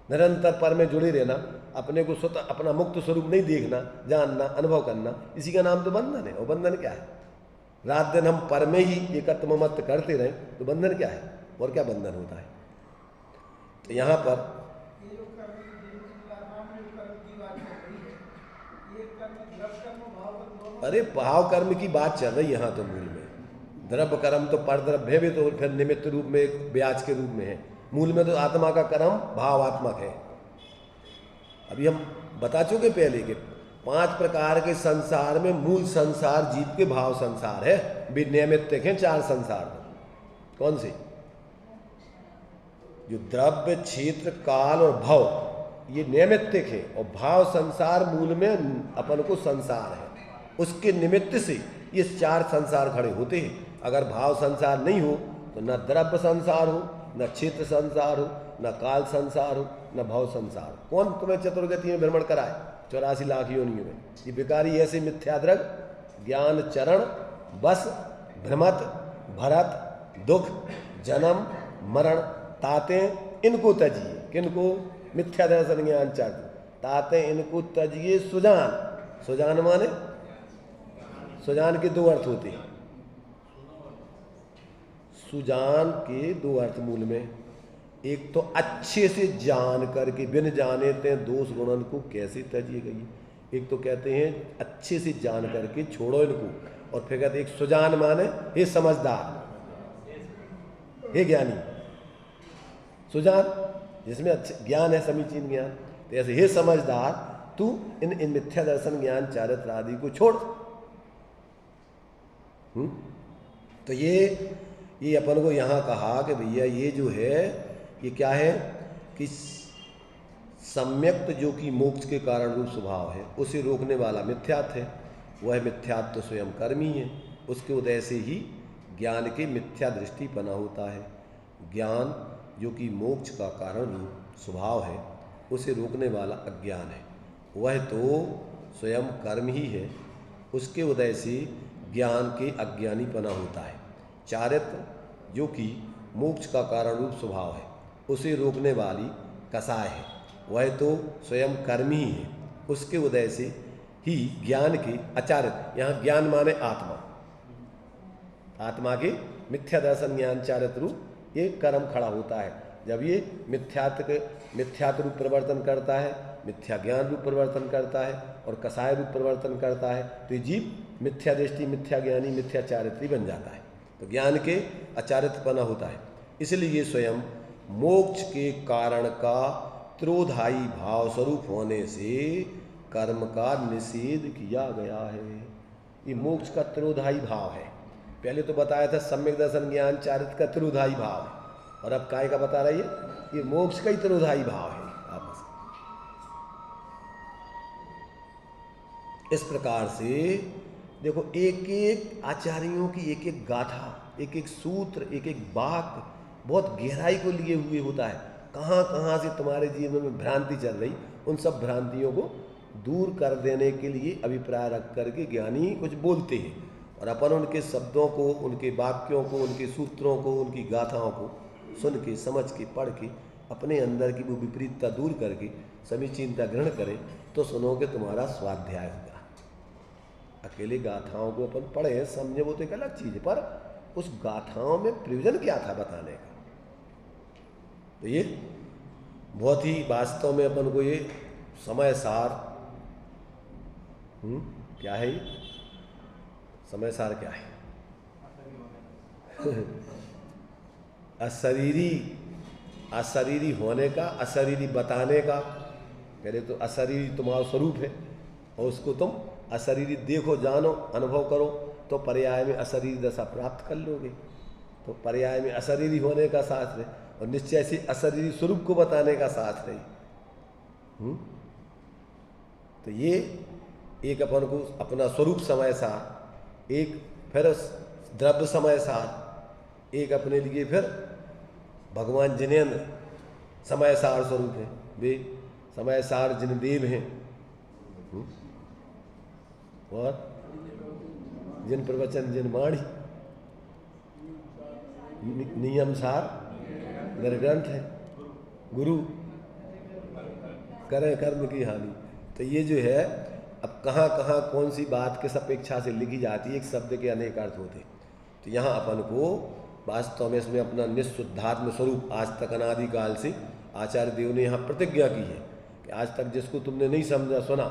[SPEAKER 1] निरंतर पर में जुड़े रहना, अपने को स्वतः अपना मुक्त स्वरूप नहीं देखना, जानना, अनुभव करना, इसी का नाम तो बंधन है। और बंधन क्या है? रात दिन हम पर में ही एकत्व ममत्व करते रहें तो बंधन क्या है? और क्या बंधन होता है? तो यहाँ पर अरे भाव कर्म की बात चल रही यहाँ तो मूल में। द्रव्य कर्म तो परद्रव्य भी तो फिर निमित्त रूप में एक ब्याज के रूप में है। मूल में तो आत्मा का कर्म भावात्मक है। अभी हम बता चुके पहले के 5 प्रकार के संसार में मूल संसार जीव के भाव संसार है। विनियमित्तिक हैं 4 संसार। कौन से? जो द्रव्य, क्षेत्र, काल और भव, ये नैमित्तिक है। और भाव संसार मूल में अपन को संसार है, उसके निमित्त से ये 4 संसार खड़े होते हैं। अगर भाव संसार नहीं हो तो न द्रव्य संसार हो, न क्षेत्र संसार हो, न काल संसार हो, न भव संसार। कौन तुम्हें चतुर्गति में भ्रमण कराए 84 लाख योनियों में? ये बेकारी ऐसे मिथ्याद्रग ज्ञान चरण बस भ्रमत भरत दुख जन्म मरण ताते, इनको तजिए। किनको? मिथ्या दर्शन ज्ञान चाहते ताते, इनको तजिए। सुजान, सुजान माने सुजान के 2 अर्थ होते हैं। सुजान के 2 अर्थ मूल में। एक तो अच्छे से जान करके, बिन जाने ते दोष गुणन को कैसे तजिए गई। एक तो कहते हैं अच्छे से जान करके छोड़ो इनको, और फिर कहते एक सुजान माने हे समझदार, हे ज्ञानी। सुजान जिसमें अच्छे ज्ञान है, समीचीन ज्ञान। तो ऐसे हे समझदार, तू इन मिथ्या दर्शन ज्ञान चारित्र आदि को छोड़। तो ये अपन को यहाँ कहा कि भैया ये जो है ये क्या है कि सम्यक्त जो कि मोक्ष के कारण रूप स्वभाव है, उसे रोकने वाला मिथ्यात्व है। वह मिथ्यात्व तो स्वयं कर्मी है। उसके उदय से ही ज्ञान के मिथ्या दृष्टि बना होता है। ज्ञान जो कि मोक्ष का कारण रूप स्वभाव है, उसे रोकने वाला अज्ञान है। वह तो स्वयं कर्म ही है। उसके उदय से ज्ञान के अज्ञानीपना होता है। चारित्र जो कि मोक्ष का कारण रूप स्वभाव है, उसे रोकने वाली कसाय है। वह तो स्वयं कर्म ही है। उसके उदय से ही ज्ञान के अचारित, यहाँ ज्ञान माने आत्मा, आत्मा के मिथ्या दर्शन ज्ञान चारित्र रूप ये कर्म खड़ा होता है। जब ये मिथ्यात्व रूप परिवर्तन करता है, मिथ्या ज्ञान रूप परिवर्तन करता है और कसाय रूप परिवर्तन करता है, तो ये जीव मिथ्या दृष्टि, मिथ्या ज्ञानी, मिथ्या चारित्री बन जाता है। तो ज्ञान के अचारित्रपना होता है। इसलिए ये स्वयं मोक्ष के कारण का त्रोधायी भाव स्वरूप होने से कर्म का निषेध किया गया है। ये मोक्ष का त्रोधायी भाव है। पहले तो बताया था सम्यक दर्शन ज्ञान चारित्र का त्रोधायी भाव है, और अब काय का बता रही है, ये मोक्ष का ही त्रोधायी भाव है आपस। इस प्रकार से देखो, एक एक आचार्यों की एक एक गाथा, एक एक सूत्र, एक एक वाक्य बहुत गहराई को लिए हुए होता है। कहाँ कहाँ से तुम्हारे जीवन में भ्रांति चल रही, उन सब भ्रांतियों को दूर कर देने के लिए अभिप्राय रख करके ज्ञानी कुछ बोलते हैं, और अपन उनके शब्दों को, उनके वाक्यों को, उनके सूत्रों को, उनकी गाथाओं को सुन के, समझ के, पढ़ के अपने अंदर की वो विपरीतता दूर करके समीचीनता ग्रहण करें तो सुनोगे तुम्हारा स्वाध्याय होगा। अकेले गाथाओं को अपन पढ़े समझे वो तो एक अलग चीज़ है, पर उस गाथाओं में प्रयोजन क्या था बताने का। तो ये बहुत ही वास्तव में अपन को ये समय सार क्या है, ये समय सार क्या है अशरीरी होने का, अशरीरी बताने का। पहले तो अशरीरी तुम्हारा स्वरूप है, और उसको तुम अशरीरी देखो, जानो, अनुभव करो, तो पर्याय में अशरीरी दशा प्राप्त कर लोगे। तो पर्याय में अशरीरी होने का साथ है, और निश्चय से अशरीरी स्वरूप को बताने का साथ है। तो ये एक अपन को अपना स्वरूप समय सार, एक फिर द्रव्य समय सार, एक अपने लिए फिर भगवान जिनेन्द्र समय सार स्वरूप है, वे समय सार जिन देव हैं, और जिन प्रवचन जिन वाणी नियम सार निर्ग्रंथ है, गुरु करें कर्म की हानि। तो ये जो है, अब कहाँ कहाँ कौन सी बात किस अपेक्षा से लिखी जाती है, एक शब्द के अनेक अर्थ होते। तो यहाँ अपन को वास्तव में इसमें अपना निःशुद्धात्म स्वरूप आज तक अनादिकाल से आचार्य देव ने यहाँ प्रतिज्ञा की है कि आज तक जिसको तुमने नहीं समझा, सुना,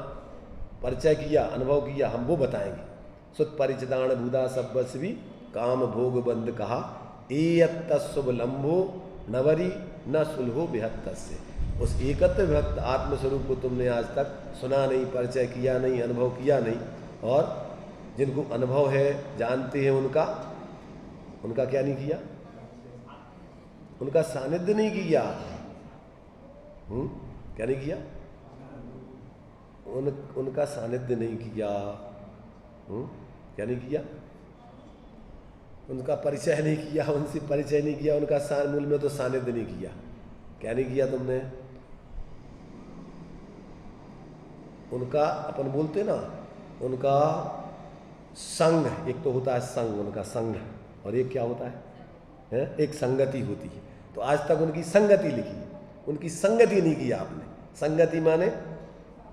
[SPEAKER 1] परिचय किया, अनुभव किया, हम वो बताएंगे। सुत परिचिदान भूदा सब्बस्वी काम भोग बंद कहा, एयत्त शुभ लंबो नवरी न सुलहो बेहत्तस्य। उस एकत्र भक्त आत्मस्वरूप को तुमने आज तक सुना नहीं, परिचय किया नहीं, अनुभव किया नहीं, और जिनको अनुभव है, जानते हैं, उनका क्या नहीं किया, उनका सानिध्य नहीं किया। क्या नहीं किया, उनका सानिध्य नहीं किया। क्या नहीं किया, उनका परिचय नहीं किया, उनसे परिचय नहीं किया, उनका मूल में तो सानिध्य नहीं किया। क्या नहीं किया तुमने, उनका अपन बोलते ना, उनका संग, एक तो होता है संग, उनका संग, और एक क्या होता है, एक संगति होती है। तो आज तक उनकी संगति लिखी, उनकी संगति नहीं की आपने। संगति माने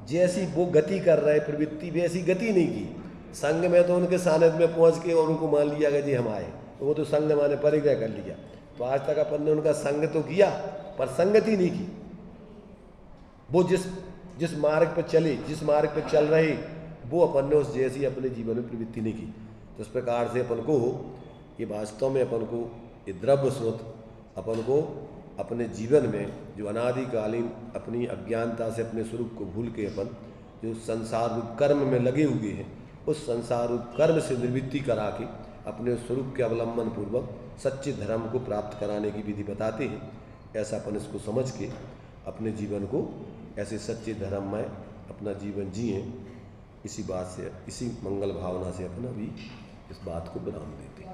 [SPEAKER 1] जैसी वो गति कर रहे प्रवृत्ति, वैसी गति नहीं की। संग में तो उनके सानिध्य में पहुंच के और उनको मान लिया गया जी हम आए, तो वो तो संग माने परिग्रह कर लिया। तो आज तक अपन ने उनका संग तो किया, पर संगति नहीं की। वो जिस मार्ग पर चले, जिस मार्ग पर चल रहे, वो अपन ने उस जैसी अपने जीवन में प्रवृत्ति नहीं की। तो इस प्रकार से अपन को ये वास्तव में अपन को ये द्रव्य स्रोत अपन को अपने जीवन में जो अनादिकालीन अपनी अज्ञानता से अपने स्वरूप को भूल के अपन जो संसार रूप कर्म में लगे हुए हैं, उस संसार रूप कर्म से निवृत्ति करा के अपने स्वरूप के अवलंबन पूर्वक सच्चे धर्म को प्राप्त कराने की विधि बताते हैं। ऐसा अपन इसको समझ के अपने जीवन को ऐसे सच्चे धर्म में अपना जीवन जिए। इसी बात से, इसी मंगल भावना से अपना भी इस बात को विराम देते हैं।